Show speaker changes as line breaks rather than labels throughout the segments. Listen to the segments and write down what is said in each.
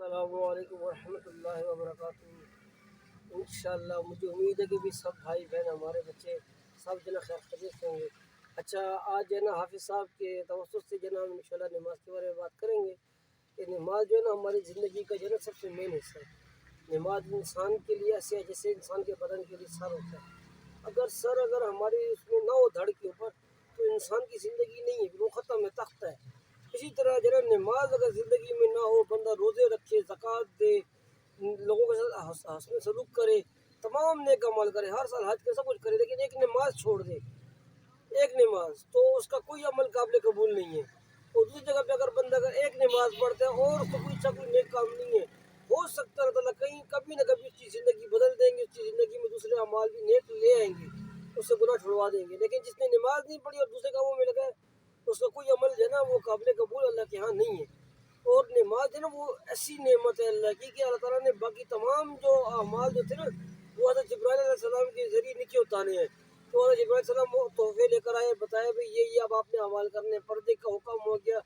السلام علیکم ورحمۃ اللہ وبرکاتہ۔ انشاءاللہ مجھے امید ہے کہ بھی سب بھائی بہن ہمارے بچے سب جو ہے نا خیر خیریت سے ہوں گے۔ اچھا، آج جو ہے نا حافظ صاحب کے توسط سے جو ہے نا ہم انشاءاللہ نماز کے بارے میں بات کریں گے کہ نماز جو ہے نا ہماری زندگی کا جو ہے نا سب سے مین حصہ ہے۔ نماز انسان کے لیے ایسے ہے جیسے انسان کے بدن کے لیے سر ہوتا ہے۔ اگر ہماری اس میں نہ ہو دھڑ کے اوپر تو انسان کی زندگی نہیں ہے، وہ ختم ہے، تخت ہے۔ اسی طرح جو ہے نماز اگر زندگی میں نہ ہو، بندہ روزے رکھے، زکوٰۃ دے، لوگوں کے ساتھ حسن سلوک کرے، تمام نیک عمل کرے، ہر سال حج کے سب کچھ کرے، لیکن ایک نماز چھوڑ دے، ایک نماز، تو اس کا کوئی عمل قابل قبول نہیں ہے۔ اور دوسری جگہ پہ اگر بندہ ایک نماز پڑھتا ہے اور اس کو کوئی نیک کام نہیں ہے، ہو سکتا ہے اللہ تعالیٰ کہیں کبھی نہ کبھی اس کی زندگی بدل دیں گے، اس کی زندگی میں دوسرے اعمال بھی نیک لے آئیں گے، اس سے گناہ چھڑوا دیں گے۔ لیکن جس نے نماز نہیں پڑھی اور دوسرے کاموں میں لگا ہے، اس کا کوئی عمل جو ہے نا وہ قابل قبول اللہ کے ہاں نہیں ہے۔ اور نماز جو ہے نا وہ ایسی نعمت ہے اللہ کی کہ اللہ تعالیٰ نے باقی تمام جو اعمال جو تھے نا وہ حضرت جبرائیل علیہ السلام کے ذریعے نیچے اتارے ہیں۔ تو حضرت جبرائیل علیہ السلام وہ تحفے لے کر آئے، بتایا بھائی یہ اب آپ نے اعمال کرنے، پردے کا حکم ہو گیا،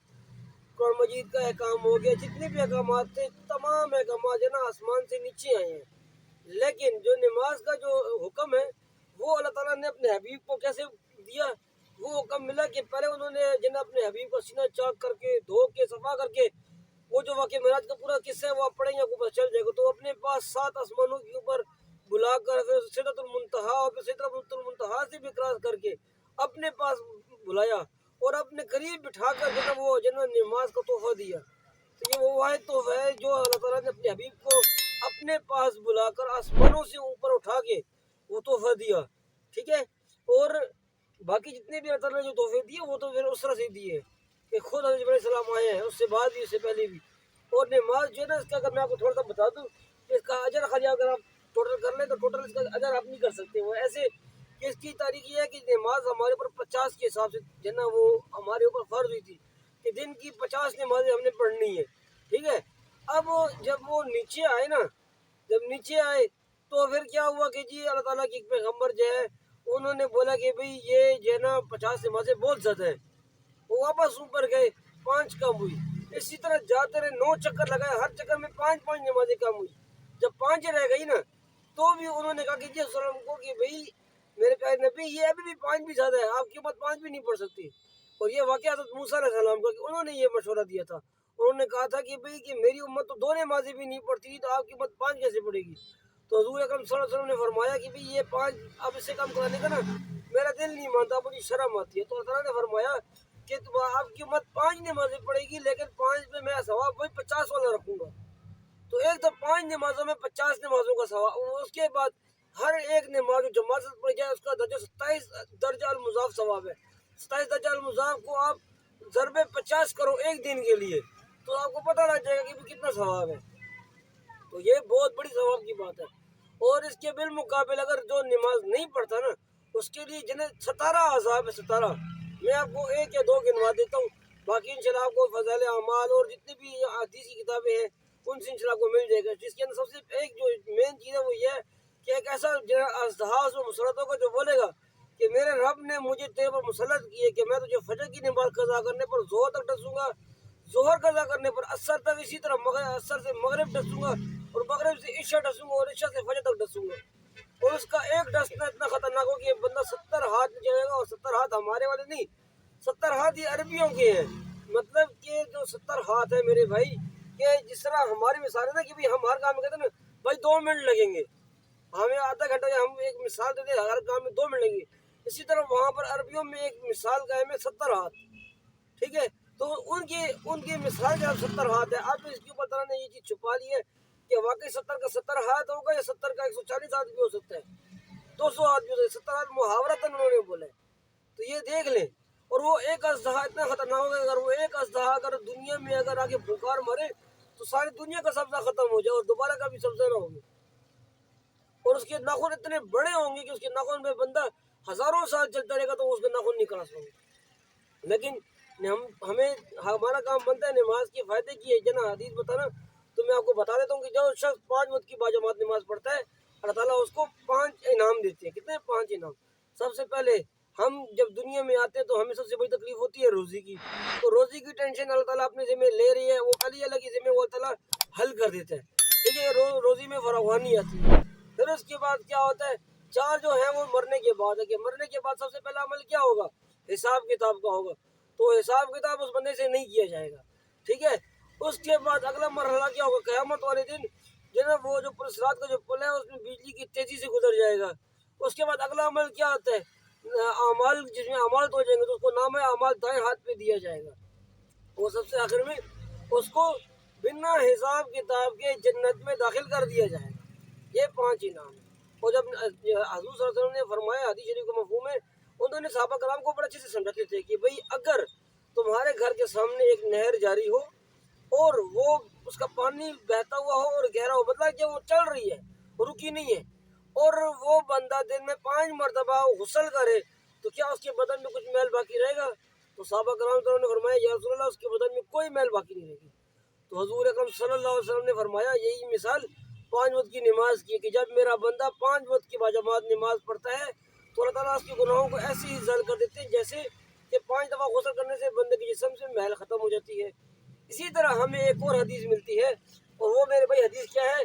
قرآن مجید کا احکام ہو گیا، جتنے بھی احکامات تھے تمام احکامات جو ہے نا آسمان سے نیچے آئے ہیں۔ لیکن جو نماز کا جو حکم ہے وہ اللہ تعالیٰ نے اپنے حبیب کو کیسے دیا؟ وہ حکم ملا کہ پہلے انہوں نے جنہیں اپنے حبیب کو سینہ چاک کر کے، دھو کے، صفا کر کے، وہ جو واقعہ معراج کا پورا قصہ ہے وہ آپ پڑھیں گے آپ کو پتہ چل جائے گا، تو اپنے پاس 7 آسمانوں کے اوپر بلا کر پھر سدرۃ المنتہا اور پھر سدرۃ المنتہا سے بھی کراس کر کے اپنے پاس بلایا اور اپنے قریب بٹھا کر جناب وہ جناب نماز کا تحفہ دیا۔ تو یہ وہ واحد تحفہ ہے جو اللہ تعالیٰ نے اپنے حبیب کو اپنے پاس بلا کر آسمانوں سے اوپر اٹھا کے وہ تحفہ دیا، ٹھیک ہے۔ اور باقی جتنے بھی اللہ تعالیٰ نے جو تحفے دیے وہ تو پھر اس طرح سے دیے کہ خود حضرت جبرائیل علیہ السلام آئے ہیں، اس سے بعد بھی، اس سے پہلے بھی۔ اور نماز جو ہے نا اس کا اگر میں آپ کو تھوڑا سا بتا دوں کہ اس کا اجر خالی اگر آپ ٹوٹل کر لیں تو ٹوٹل اس کا اجر آپ نہیں کر سکتے۔ وہ ایسے کہ اس کی تاریخ یہ ہے کہ نماز ہمارے اوپر 50 کے حساب سے جو ہے نا وہ ہمارے اوپر فرض ہوئی تھی کہ دن کی 50 نمازیں ہم نے پڑھنی ہے، ٹھیک ہے۔ اب جب وہ نیچے آئے نا، جب نیچے آئے تو پھر کیا ہوا کہ جی اللہ تعالیٰ کے پیغمبر جو ہے انہوں نے بولا کہ بھئی یہ جو ہے نا 50 نمازیں بہت زیادہ ہیں۔ وہ واپس اوپر گئے، 5 کم ہوئی، اسی طرح جاتے رہے، 9 چکر لگائے، ہر چکر میں 5 نمازیں کم ہوئی۔ جب 5 رہ گئی نا تو بھی انہوں نے کہا کہ جی وسلم کو کہ بھئی میرے پیارے نبی یہ ابھی بھی 5 بھی زیادہ ہے، آپ کے بعد 5 بھی نہیں پڑھ سکتی۔ اور یہ واقعہ حضرت موسیٰ علیہ السلام کا کہ انہوں نے یہ مشورہ دیا تھا، انہوں نے کہا تھا کہ بھئی کہ میری امت تو 2 نمازیں بھی نہیں پڑھتی تو آپ کی امت 5 کیسے پڑھے گی؟ تو حضور اکرم صلی اللہ علیہ وسلم نے فرمایا کہ بھئی یہ 5 اب اس سے کم کرانے کا نا میرا دل نہیں مانتا، مجھے شرم آتی ہے۔ تو اللہ تعالیٰ نے فرمایا کہ آپ کی امت 5 نمازیں پڑھے گی لیکن 5 میں میں ثواب وہی 50 والا رکھوں گا۔ تو ایک تو 5 نمازوں میں 50 نمازوں کا ثواب، اس کے بعد ہر ایک نماز جو جماعت سے پڑھ جائے اس کا درجہ 27 درجہ المضاف ثواب ہے۔ 27 درجہ المضاف کو آپ ضرب 50 کرو ایک دن کے لیے تو آپ کو پتہ لگ جائے گا کہ کتنا ثواب ہے۔ تو یہ بہت بڑی ثواب کی بات ہے۔ اور اس کے بالمقابل اگر جو نماز نہیں پڑھتا نا اس کے لیے جنہیں 17 عذاب ہے، 17۔ میں آپ کو 1 یا 2 گنوا دیتا ہوں، باقی انشاءاللہ آپ کو فضائل اعمال اور جتنی بھی حدیث کی کتابیں ہیں ان سے انشاءاللہ آپ کو مل جائے گا، جس کے اندر سب سے ایک جو مین چیز ہے وہ یہ ہے کہ ایک ایسا اژدہا و مسلط ہوگا جو بولے گا کہ میرے رب نے مجھے تیرے پر مسلط کیے کہ میں تجھے فجر کی نماز قضا کرنے پر ظہر تک ڈسوں گا، ظہر قضا کرنے پر عصر تک، اسی طرح عصر سے مغرب ڈسوں گا اور مغرب سے عشاء ڈسوں گا اور عشاء سے فجر تک ڈسوں گا۔ اور اس کا ایک ڈسنا اتنا خطرناک ہو کہ یہ بندہ 70 ہاتھ جائے گا، اور 70 ہاتھ ہمارے والے نہیں، 70 ہاتھ یہ عربیوں کے ہیں۔ مطلب کہ جو 70 ہاتھ ہے میرے بھائی، کہ جس طرح ہماری مثال ہے نا کہ ہم ہر کام میں کہتے ہیں نا بھائی 2 منٹ لگیں گے، ہمیں آدھا گھنٹہ، ہم ایک مثال دیتے ہیں ہر کام میں 2 منٹ لگیں گے، اسی طرح وہاں پر عربیوں میں ایک مثال قائم ہے 70 ہاتھ، ٹھیک ہے۔ تو ان کی مثال جب 70 ہاتھ ہے، اب اس کے اوپر تعالیٰ نے یہ چیز چھپا لی ہے کہ واقعی 70 کا 70 ہاتھ ہوگا یا 70 کا 140 ہاتھ بھی ہو سکتا ہے، 200 ہاتھ بھی ہو سکتا ہے، 70 ہاتھ محاورتاً انہوں نے بولا ہے۔ تو یہ دیکھ لیں۔ اور وہ ایک اژدہا اتنا خطرناک ہوگا، اگر وہ ایک اژدہا اگر دنیا میں اگر آگے پھنکار مارے تو ساری دنیا کا سبزہ ختم ہو جائے اور دوبارہ کا بھی سبزہ نہ ہوگا۔ اور اس کے ناخن اتنے بڑے ہوں گے کہ اس کے ناخن میں بندہ ہزاروں سال چلتا رہے گا تو اس کے ناخن نہیں کاٹ سکے۔ لیکن ہمارا کام بنتا ہے نماز کے فائدے کی ہے جنا حدیث بتانا، تو میں آپ کو بتا دیتا ہوں کہ جو شخص 5 وقت کی باجماعت نماز پڑھتا ہے اللہ تعالیٰ اس کو 5 انعام دیتے ہیں۔ کتنے؟ 5 انعام۔ سب سے پہلے ہم جب دنیا میں آتے ہیں تو ہمیں سب سے بڑی تکلیف ہوتی ہے روزی کی، تو روزی کی ٹینشن اللہ تعالیٰ اپنے ذمہ لے رہی ہے، وہ اللہ کی ذمہ وہ اللہ تعالیٰ حل کر دیتا ہے، ٹھیک ہے، روزی میں فراوانی آتی ہے۔ پھر اس کے بعد کیا ہوتا ہے، چار جو ہے وہ مرنے کے بعد ہے، کہ مرنے کے بعد سب سے پہلا عمل کیا ہوگا، حساب کتاب کا ہوگا، تو حساب کتاب اس بندے سے نہیں کیا جائے گا، ٹھیک ہے۔ اس کے بعد اگلا مرحلہ کیا ہوگا، قیامت والے دن جناب وہ جو پلسرات کا جو پل ہے اس میں بجلی کی تیزی سے گزر جائے گا۔ اس کے بعد اگلا عمل کیا ہوتا ہے، اعمال، جس میں اعمال تو ہو جائیں گے تو اس کو نام اعمال دائیں ہاتھ پہ دیا جائے گا، وہ سب سے آخر میں اس کو بنا حساب کتاب کے جنت میں داخل کر دیا جائے گا۔ یہ 5 انعام ہیں۔ اور جب حضور صلی اللہ علیہ وسلم نے فرمایا، حدیث شریف کا مفہوم ہے، انہوں نے صحابہ کرام کو بڑے اچھے سے سمجھاتے تھے کہ بھئی اگر تمہارے گھر کے سامنے ایک نہر جاری ہو اور وہ اس کا پانی بہتا ہوا ہو اور گہرا ہو، مطلب کہ وہ چل رہی ہے، رکی نہیں ہے، اور وہ بندہ دن میں 5 مرتبہ غسل کرے تو کیا اس کے بدن میں کچھ میل باقی رہے گا؟ تو صحابہ کرام نے فرمایا یا رسول اللہ اس کے بدن میں کوئی میل باقی نہیں رہے گی۔ تو حضور اکرم صلی اللہ علیہ وسلم نے فرمایا یہی مثال 5 وقت کی نماز کی ہے، کہ جب میرا بندہ 5 وقت کی باجماعت نماز پڑھتا ہے تو اللہ تعالیٰ اس کے گناہوں کو ایسے ہی ضائع کر دیتے ہیں جیسے کہ 5 دفعہ غسل کرنے سے بندے کے جسم سے میل ختم ہو جاتی ہے۔ اسی طرح ہمیں ایک اور حدیث ملتی ہے، اور وہ میرے بھائی حدیث کیا ہے،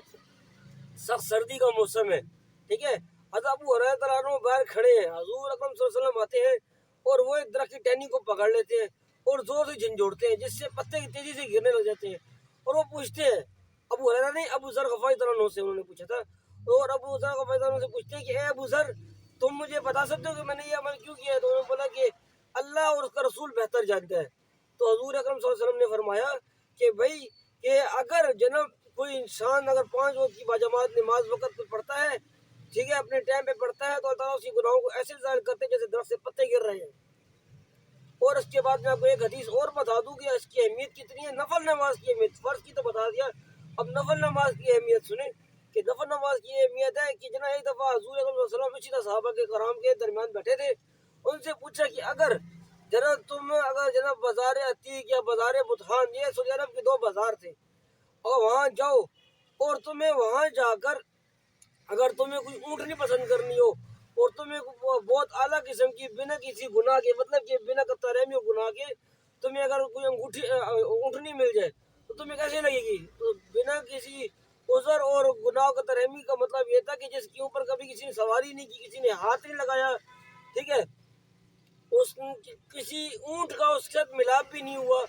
سخت سردی کا موسم ہے، ٹھیک ہے، حضرت ابو ہریرہ رضی اللہ عنہ باہر کھڑے ہیں، حضور اکرم صلی اللہ علیہ وسلم آتے ہیں اور وہ ایک درخت کی ٹہنی کو پکڑ لیتے ہیں اور زور سے جھنجھوڑتے ہیں جس سے پتے کی تیزی سے گرنے لگ جاتے ہیں، اور وہ پوچھتے ہیں، ابو ہریرہ نہیں، ابو ذر غفاری رضی اللہ عنہ سے انہوں نے پوچھا تھا، اور ابو ذر غفاری رضی اللہ عنہ سے پوچھتے ہیں کہ اے ابو ذر تم مجھے بتا سکتے ہو کہ میں نے یہ عمل کیوں کیا ہے؟ تو انہوں نے بولا کہ اللہ اور اس کا رسول بہتر جانتا ہے۔ تو حضور اکرم صلی اللہ علیہ وسلم نے فرمایا کہ بھائی کہ اگر جناب کوئی انسان اگر 5 وقت کی باجماعت نماز وقت پہ پڑھتا ہے، ٹھیک ہے، اپنے ٹائم پہ پڑھتا ہے، تو اللہ تعالیٰ اس کی گناہوں کو ایسے ظاہر کرتے ہیں جیسے درخت سے پتے گر رہے ہیں۔ اور اس کے بعد میں آپ کو ایک حدیث اور بتا دوں کہ اس کی اہمیت کتنی ہے، نفل نماز کی اہمیت، فرض کی تو بتا دیا، اب نفل نماز کی اہمیت سنیں کہ نفل نماز کی اہمیت ہے کہ جناب ایک دفعہ حضور صلی اللہ علیہ وسلم اسی طرح صحابہ کے کرام کے درمیان بیٹھے تھے، ان سے پوچھا کہ اگر جناب بازار عتیق یا بازار بطحان، یہ سعودی عرب کے 2 بازار تھے، اور وہاں جاؤ اور تمہیں وہاں جا کر اگر تمہیں کوئی اونٹنی پسند کرنی ہو اور تمہیں بہت اعلیٰ قسم کی بنا کسی گناہ کے، مطلب کہ بنا قطع گناہ کے تمہیں اگر کوئی اونٹنی مل جائے تو تمہیں کیسے لگے گی؟ تو بنا کسی عذر اور گناہ کا ترحمی کا مطلب یہ تھا کہ جس کے اوپر کبھی کسی نے سواری نہیں کی، کسی نے ہاتھ نہیں لگایا، ٹھیک ہے، اس کسی اونٹ کا اس کے ساتھ ملاپ بھی نہیں ہوا،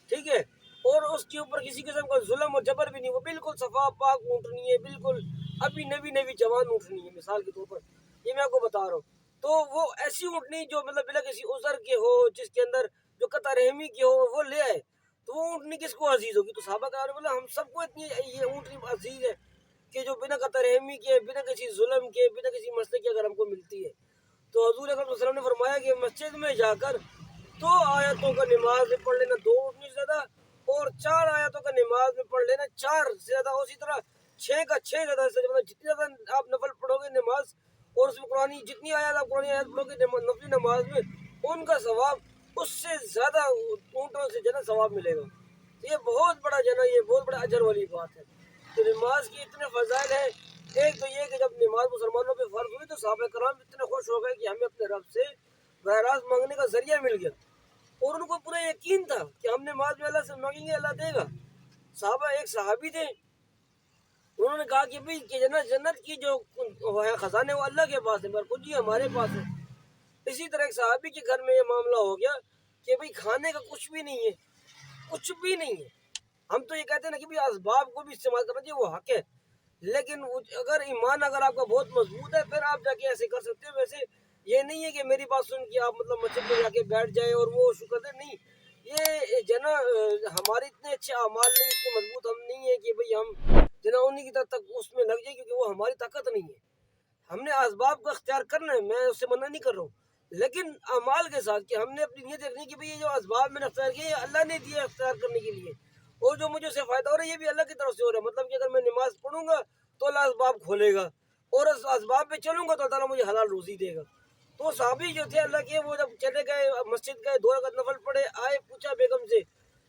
ٹھیک ہے، اور اس کے اوپر کسی قسم کا ظلم اور جبر بھی نہیں ہوا، بالکل صفا پاک اونٹنی ہے، بالکل ابھی نبی جوان اونٹنی ہے، مثال کے طور پر یہ میں آپ کو بتا رہا ہوں۔ تو وہ ایسی اونٹنی جو مطلب بلا کسی عذر کے ہو، جس کے اندر جو قطع رحمی کی ہو، وہ لے آئے تو وہ اونٹنی کس کو عزیز ہوگی؟ تو صحابہ کرام نے بولا ہم سب کو اتنی یہ اونٹنی عزیز ہے کہ جو بنا قطع رحمی کے، بنا کسی ظلم کے، بنا کسی مسئلے کے اگر ہم کو ملتی ہے۔ تو حضور اکرم صلی اللہ علیہ وسلم نے فرمایا کہ مسجد میں جا کر 2 آیتوں کا نماز میں پڑھ لینا 2 اونٹنی سے زیادہ، اور 4 آیتوں کا نماز میں پڑھ لینا 4 سے زیادہ، اسی طرح 6 کا 6 زیادہ سے زیادہ، جتنی زیادہ آپ نفل پڑھو گے نماز اور اس میں قرآنی جتنی آیات آپ قرآنی آیات پڑھو گے نفلی نماز میں، ان کا ثواب اس سے زیادہ اونٹوں سے جنا ثواب ملے گا۔ تو یہ بہت بڑا جنا، یہ بہت بڑا اجر والی بات ہے۔ تو نماز کی اتنے فضائل ہیں، ایک تو یہ کہ جب نماز مسلمانوں پہ فرض ہوئی تو صحابہ کرام اتنے خوش ہو گئے کہ ہمیں اپنے رب سے براہ راست مانگنے کا ذریعہ مل گیا، اور ان کو پورا یقین تھا کہ ہم نماز میں اللہ سے مانگیں گے اللہ دے گا۔ ایک صحابی تھے، انہوں نے کہا کہ بھئی کہ جنت کی جو ہے خزانے وہ اللہ کے پاس ہے، مگر کنجی ہمارے پاس ہے۔ اسی طرح ایک صحابی کے گھر میں یہ معاملہ ہو گیا کہ بھئی کھانے کا کچھ بھی نہیں ہے، کچھ بھی نہیں ہے۔ ہم تو یہ کہتے ہیں نا کہ بھئی اسباب کو بھی استعمال کرنا چاہیے، وہ حق ہے، لیکن اگر ایمان اگر آپ کا بہت مضبوط ہے پھر آپ جا کے ایسے کر سکتے ہیں۔ ویسے یہ نہیں ہے کہ میری بات سن کے آپ مطلب مسجد میں جا کے بیٹھ جائیں اور وہ شکر دیں، نہیں، یہ جنا ہمارے اتنے اچھے اعمال نہیں، اتنے مضبوط ہم نہیں ہیں کہ بھئی ہم جنا انہی کی طرح تک اس میں لگ جائیں، کیونکہ وہ ہماری طاقت نہیں ہے۔ ہم نے اسباب کو اختیار کرنا ہے، میں اس سے منع نہیں کر رہا ہوں، لیکن اعمال کے ساتھ کہ ہم نے اپنی نیت رکھنی کہ بھئی یہ جو اسباب میں نے اختیار کیے یہ اللہ نے دیے اختیار کرنے کے لیے، اور جو مجھے سے فائدہ ہو رہا ہے یہ بھی اللہ کی طرف سے ہو رہا ہے، مطلب کہ اگر میں نماز پڑھوں گا تو اللہ اسباب کھولے گا، اور اس اسباب پہ چلوں گا تو اللہ تعالیٰ مجھے حلال روزی دے گا۔ تو صحابی جو تھے اللہ کے، وہ جب چلے گئے مسجد گئے، 2 رکعت نفل پڑھے، آئے پوچھا بیگم سے،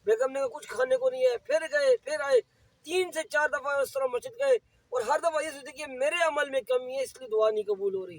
بیگم نے کہا کچھ کھانے کو نہیں ہے، پھر گئے پھر آئے، 3 سے 4 دفعہ اس طرح مسجد گئے، اور ہر دفعہ یہ سوچتے کہ میرے عمل میں کمی ہے اس لیے دعا نہیں قبول ہو رہی،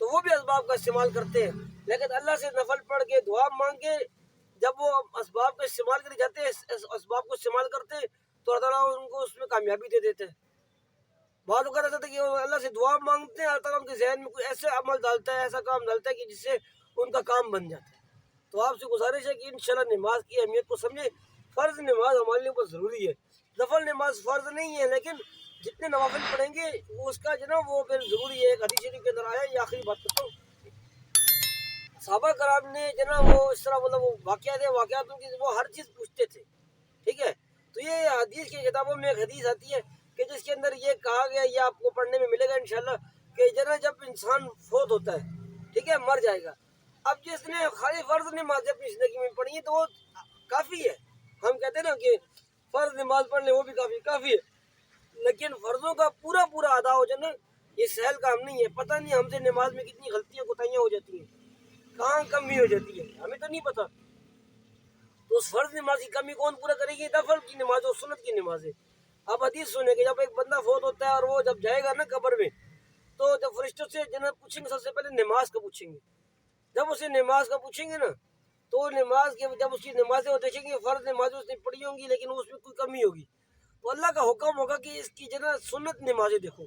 تو وہ بھی اسباب کا استعمال کرتے ہیں، لیکن اللہ سے نفل پڑھ کے دعا مانگ کے جب وہ اسباب کا استعمال کرنے جاتے ہیں، اسباب کو استعمال کرتے ہیں تو اللہ تعالیٰ ان کو اس میں کامیابی دے دیتے ہیں۔ بعض اوقات ایسا تھا کہ وہ اللہ سے دعا مانگتے ہیں، اللہ تعالیٰ ان کے ذہن میں کوئی ایسے عمل ڈالتا ہے، ایسا کام ڈالتا ہے کہ جس سے ان کا کام بن جاتا ہے۔ تو آپ سے گزارش ہے کہ انشاءاللہ نماز کی اہمیت کو سمجھیں۔ فرض نماز ہمارے لیے بہت ضروری ہے، نفل نماز فرض نہیں ہے، لیکن جتنے نوافل پڑھیں گے وہ اس کا جو نا وہ پھر ضروری ہے۔ ایک حدیث شریف کے اندر آیا، یہ آخری بات کرتا ہوں، صحابہ کرام نے جو نا وہ اس طرح مطلب وہ واقعات ان کی وہ ہر چیز پوچھتے تھے، ٹھیک ہے۔ تو یہ حدیث کی کتابوں میں ایک حدیث آتی ہے کہ جس کے اندر یہ کہا گیا، یہ آپ کو پڑھنے میں ملے گا انشاءاللہ، کہ جو نا جب انسان فوت ہوتا ہے، ٹھیک ہے، مر جائے گا، اب جس نے خالی فرض نماز اپنی زندگی میں پڑھی ہے تو وہ کافی ہے۔ ہم کہتے ہیں نا کہ فرض نماز پڑھ لیں وہ بھی کافی ہے، لیکن فرضوں کا پورا ادا ہو جانا یہ سہل کام نہیں ہے۔ پتہ نہیں ہم سے نماز میں کتنی غلطیاں کوتاہیاں ہو جاتی ہیں، کہاں کمی ہو جاتی ہے، ہمیں تو نہیں پتہ۔ تو اس فرض نماز کی کمی کون پورا کرے گی؟ نفل کی نماز اور سنت کی نماز ہے۔ اب حدیث سنے کہ جب ایک بندہ فوت ہوتا ہے اور وہ جب جائے گا نا قبر میں، تو جب فرشتوں سے جناب پوچھیں گے، سب سے پہلے نماز کا پوچھیں گے۔ جب اسے نماز کا پوچھیں گے نا تو نماز کے جب اس کی نمازیں وہ دیکھیں گے، فرض نمازیں اس نے پڑھی ہوں گی لیکن اس میں کوئی کمی ہوگی، تو اللہ کا حکم ہوگا کہ اس کی جناب سنت نمازیں دیکھو۔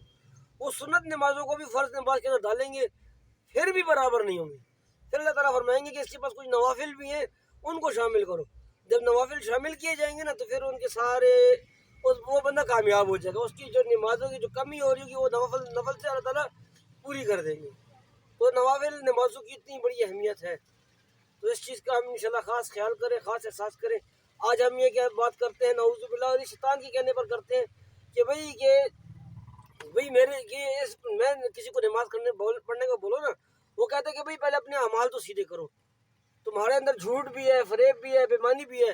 وہ سنت نمازوں کو بھی فرض نماز کے اندر ڈالیں گے، پھر بھی برابر نہیں ہوں گے۔ پھر اللہ تعالیٰ فرمائیں گے کہ اس کے پاس کچھ نوافل بھی ہیں، ان کو شامل کرو۔ جب نوافل شامل کیے جائیں گے نا تو پھر ان کے سارے وہ بندہ کامیاب ہو جائے گا، اس کی جو نمازوں کی جو کمی ہو رہی ہوگی وہ نفل سے اللہ تعالیٰ پوری کر دیں گے۔ تو نوافل نمازوں کی اتنی بڑی اہمیت ہے، تو اس چیز کا ہم انشاءاللہ خاص خیال کریں، خاص احساس کریں۔ آج ہم یہ کیا بات کرتے ہیں، نعوذ باللہ، اور شیطان کے کہنے پر کرتے ہیں کہ بھئی میں کسی کو نماز پڑھنے کو بولو نا، وہ کہتے ہیں کہ بھئی پہلے اپنے اعمال تو سیدھے کرو، تمہارے اندر جھوٹ بھی ہے، فریب بھی ہے، بے ایمانی بھی ہے۔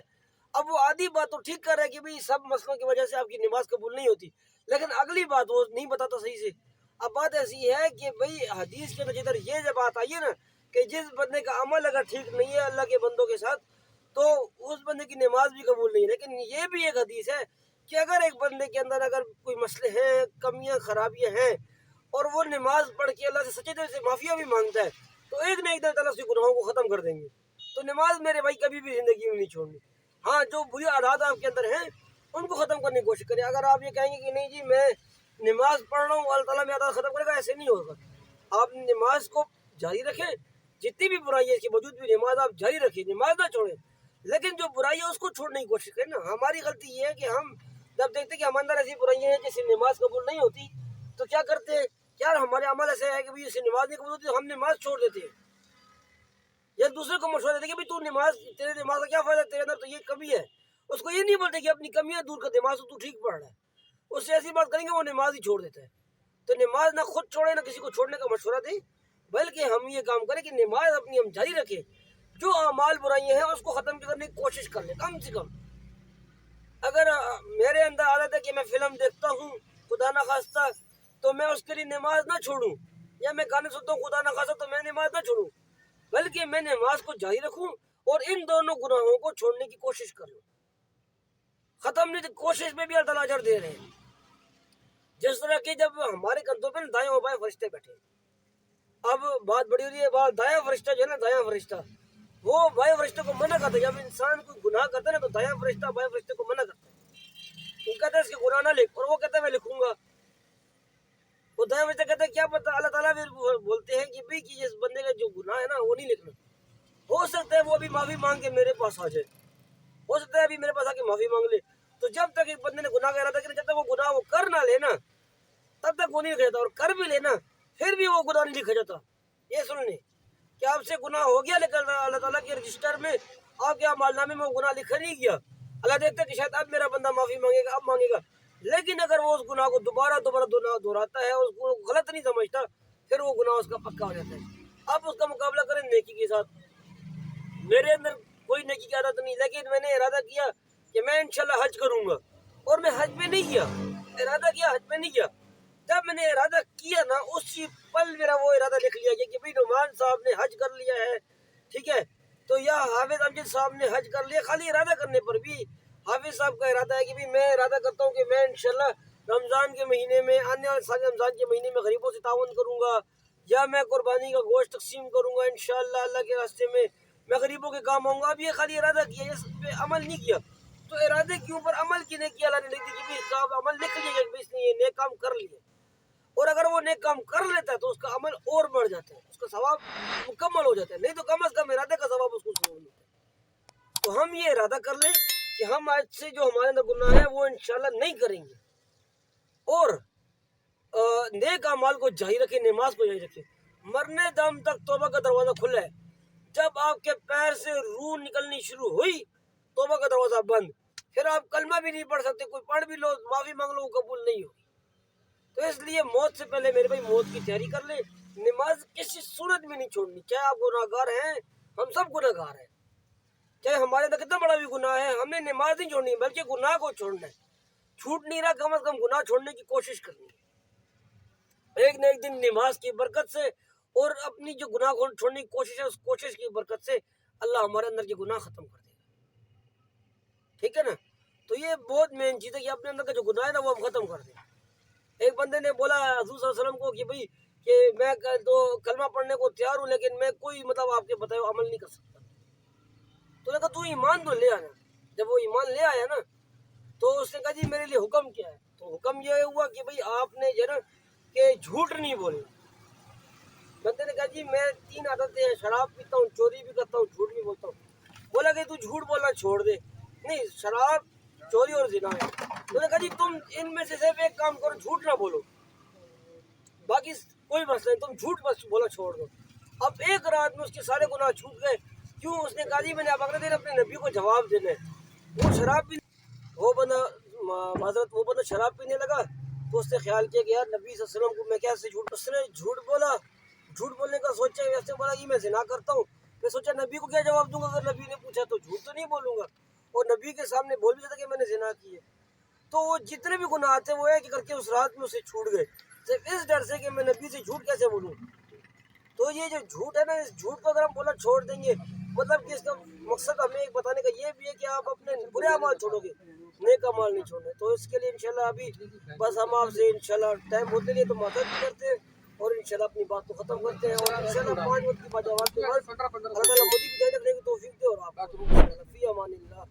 اب وہ آدھی بات تو ٹھیک کر رہا ہے کہ بھئی سب مسئلوں کی وجہ سے آپ کی نماز قبول نہیں ہوتی، لیکن اگلی بات وہ نہیں بتاتا صحیح سے۔ اب بات ایسی ہے کہ بھئی حدیث کے اندر یہ جب بات آئی ہے نا کہ جس بندے کا عمل اگر ٹھیک نہیں ہے اللہ کے بندوں کے ساتھ تو اس بندے کی نماز بھی قبول نہیں ہے، لیکن یہ بھی ایک حدیث ہے کہ اگر ایک بندے کے اندر اگر کوئی مسئلے ہیں، کمیاں خرابیاں ہیں، اور وہ نماز پڑھ کے اللہ سے سچے دل سے معافیہ بھی مانگتا ہے تو ایک نہ ایک دن اللہ سے گناہوں کو ختم کر دیں گے۔ تو نماز میرے بھائی کبھی بھی زندگی میں نہیں چھوڑنی۔ ہاں، جو بری عادات آپ کے اندر ہیں ان کو ختم کرنے کی کوشش کریں۔ اگر آپ یہ کہیں گے کہ نہیں جی میں نماز پڑھ رہا ہوں اللہ تعالیٰ میری عادات ختم کرے گا، ایسے نہیں ہوگا۔ آپ نماز کو جاری رکھیں، جتنی بھی برائی ہے اس کے باوجود بھی نماز آپ جاری رکھیں، نماز نہ چھوڑیں، لیکن جو برائی ہے اس کو چھوڑنے کی کوشش کریں نا۔ ہماری غلطی یہ ہے کہ ہم جب دیکھتے ہیں کہ ہمارے اندر ایسی برائیاں ہیں جیسے نماز قبول نہیں ہوتی تو کیا کرتے ہیں، یار ہمارے عمل ایسے ہے کہ بھئی اسے نماز نہیں قبول ہوتی تو ہم نماز چھوڑ دیتے ہیں، یا دوسرے کو مشورہ دیتے ہیں کہ بھئی تیرے نماز کا کیا فائدہ، تیرے اندر تو یہ کمی ہے۔ اس کو یہ نہیں بولتے کہ اپنی کمیاں دور کر، نماز تو ٹھیک پڑھ رہا ہے، اس سے ایسی بات کریں گے وہ نماز ہی چھوڑ دیتا ہے۔ تو نماز نہ خود چھوڑے نہ کسی کو چھوڑنے کا مشورہ دیں، بلکہ ہم یہ کام کریں کہ نماز اپنی ہم جاری رکھیں، جو اعمال برائیاں ہیں اس کو ختم کرنے کی کوشش کر لیں کم سے کم۔ اگر میرے اندر عادت ہے کہ میں فلم دیکھتا ہوں خدا نہ خواستہ تو میں اس کے لیے نماز نہ چھوڑوں، یا میں گانے سنتا ہوں خدا نہ خواستہ تو میں نماز نہ چھوڑوں، بلکہ میں نماز کو جاری رکھوں اور ان دونوں گناہوں کو چھوڑنے کی کوشش کروں۔ ختم نہیں، کوشش میں بھی اللہ تعالیٰ اجر دے رہے ہیں۔ جس طرح کہ جب ہمارے کندھوں پہ دائیں اور بائیں فرشتے بیٹھے، اب بات بڑی ہو رہی ہے، بات دایاں فرشتہ جو ہے نا، دایاں فرشتہ وہ بائیں فرشتے کو منع کرتا ہے۔ جب انسان کوئی گناہ کرتا ہے نا تو دایاں فرشتہ بائیں فرشتے کو منع کرتا ہے، وہ کہتا ہے اس کے گناہ نہ لکھ، اور وہ کہتا ہے میں لکھوں گا۔ وہ دایاں فرشتہ کہتا ہے کیا پتہ، اللہ تعالیٰ بھی بولتے ہیں کہ بھئی کہ اس بندے کا جو گناہ ہے نا وہ نہیں لکھنا، ہو سکتا ہے وہ ابھی معافی مانگ کے میرے پاس آ جائے، ہو سکتا ہے ابھی میرے پاس آ کے معافی مانگ لے۔ تو جب تک ایک بندے نے گناہ کا ارادہ کرنا، جب تک وہ گناہ وہ کر نہ لینا تب تک وہ نہیں لکھا جاتا، اور کر بھی لینا پھر بھی وہ گناہ نہیں لکھا جاتا۔ یہ سن لیں کہ آپ سے گناہ ہو گیا لیکن اللہ تعالیٰ کے رجسٹر میں آپ کے اعمال نامے میں وہ گناہ لکھا نہیں گیا، اللہ دیکھتا ہے کہ شاید اب میرا بندہ معافی مانگے گا، اب مانگے گا، لیکن اگر وہ اس گناہ کو دوبارہ دہراتا ہے، اس کو غلط نہیں سمجھتا، پھر وہ گناہ اس کا پکا ہو جاتا ہے۔ اب اس کا مقابلہ کریں نیکی کے ساتھ۔ میرے اندر کوئی نیکی کی عادت نہیں، لیکن میں نے ارادہ کیا کہ میں انشاءاللہ حج کروں گا، اور میں حج میں نہیں گیا، ارادہ کیا حج میں نہیں گیا۔ جب میں نے ارادہ کیا نا اسی پل میرا وہ ارادہ لکھ لیا گیا کہ بھئی نعمان صاحب نے حج کر لیا ہے، ٹھیک ہے، تو یا حافظ امجد صاحب نے حج کر لیا۔ خالی ارادہ کرنے پر بھی حافظ صاحب کا ارادہ ہے کہ بھئی میں ارادہ کرتا ہوں کہ میں انشاءاللہ رمضان کے مہینے میں، آنے والے سال رمضان کے مہینے میں غریبوں سے تعاون کروں گا، یا میں قربانی کا گوشت تقسیم کروں گا انشاءاللہ اللہ کے راستے میں غریبوں کے کام آؤں گا. اب یہ خالی ارادہ کیا، اس پہ عمل نہیں کیا. تو ارادے کے اوپر عمل کی نہیں کیا، اللہ نے لکھ دی کہ صاحب عمل لکھ لیے کہ اس نے یہ نیک کام کر لیا. اور اگر وہ نیک کام کر لیتا ہے تو اس کا عمل اور بڑھ جاتا ہے، اس کا ثواب مکمل ہو جاتا ہے. نہیں تو کم از کم ارادے کا ثواب اس کو ضرور ملتا ہے. تو ہم یہ ارادہ کر لیں کہ ہم آج سے جو ہمارے اندر گناہ ہے وہ انشاءاللہ نہیں کریں گے، اور نیک اعمال کو جاری رکھیں، نماز کو جاری رکھیں. مرنے دم تک توبہ کا دروازہ کھلا ہے. جب آپ کے پیر سے روح نکلنی شروع ہوئی توبہ کا دروازہ بند. پھر آپ کلمہ بھی نہیں پڑھ سکتے، کوئی پڑھ بھی لو معافی مانگ لو قبول نہیں ہوگی. تو اس لیے موت سے پہلے میرے بھائی موت کی تیاری کر لیں. نماز کسی صورت میں نہیں چھوڑنی، چاہے آپ گناہ گار ہیں، ہم سب گناہ گار ہیں، چاہے ہمارے اندر کتنا بڑا بھی گناہ ہے، ہم نے نماز نہیں چھوڑنی بلکہ گناہ کو چھوڑنا ہے. چھوٹ نہیں رہا، کم از کم گناہ چھوڑنے کی کوشش کرنی ہے. ایک نہ ایک دن نماز کی برکت سے اور اپنی جو گناہ کو چھوڑنے کی کوشش ہے اس کوشش کی برکت سے اللہ ہمارے اندر کے گناہ ختم کر دے گا. ٹھیک ہے نا؟ تو یہ بہت مین چیز ہے کہ اپنے اندر کا جو گناہ ہے نا وہ ہم ختم کر دیں. ایک بندے نے بولا حضور صلی اللہ علیہ وسلم کو کہ بھئی کہ میں تو کلمہ پڑھنے کو تیار ہوں لیکن میں کوئی مطلب آپ کے بتائے عمل نہیں کر سکتا. تو نے کہا تو ایمان تو لے آنا. جب وہ ایمان لے آیا نا تو اس نے کہا جی میرے لیے حکم کیا ہے؟ تو حکم یہ ہوا کہ بھئی آپ نے جو نا کہ جھوٹ نہیں بولنا. بندے نے کہا جی میں 3 عادتیں ہیں، شراب پیتا ہوں، چوری بھی کرتا ہوں، جھوٹ بھی بولتا ہوں. بولا کہ تو جھوٹ بولنا چھوڑ دے. نہیں، شراب، چوری اور زنا ہے. تو نے کہا جی تم ان میں سے صرف ایک کام کرو، جھوٹ نہ بولو، باقی کوئی مسئلہ نہیں، تم جھوٹ بس بولا چھوڑ دو. اب ایک رات میں اس کے سارے گناہ چھوٹ گئے. کیوں؟ اس نے کہا جی میں نے اب اگلے دن اپنے نبی کو جواب دینا ہے. وہ شراب بھی وہ بندہ شراب پینے لگا تو اس نے خیال کیا کہ یار نبی صلی اللہ علیہ وسلم کو میں کیسے جھوٹ. اس نے جھوٹ بولا، جھوٹ بولنے کا سوچا، ویسے بولا کہ میں زنا کرتا ہوں. میں سوچا نبی کو کیا جواب دوں گا، اگر نبی نے پوچھا تو جھوٹ تو نہیں بولوں گا، اور نبی کے سامنے بول بھی سکتا کہ میں نے زنا کی ہے. تو وہ جتنے بھی گناہ آتے وہ ایک کر کے اس رات میں اسے چھوٹ گئے، صرف اس ڈر سے کہ میں نبی سے جھوٹ کیسے بولوں. تو یہ جو جھوٹ ہے نا، اس جھوٹ کو اگر ہم بولا چھوڑ دیں گے، مطلب کہ اس کا مقصد ہمیں ایک بتانے کا یہ بھی ہے کہ آپ اپنے برے اعمال چھوڑو گے، نیک اعمال نہیں چھوڑنے. تو اس کے لیے انشاءاللہ ابھی بس ہم آپ سے انشاءاللہ ٹائم ہوتے لیے تو معذرت بھی کرتے ہیں اور انشاءاللہ اپنی بات کو ختم کرتے ہیں. اور انشاءاللہ 5 وقت کی باجواب کے بعد اللہ تعالیٰ مجھے بھی جائے رکھنے کی توفیق دے اور آپ فی امان اللہ.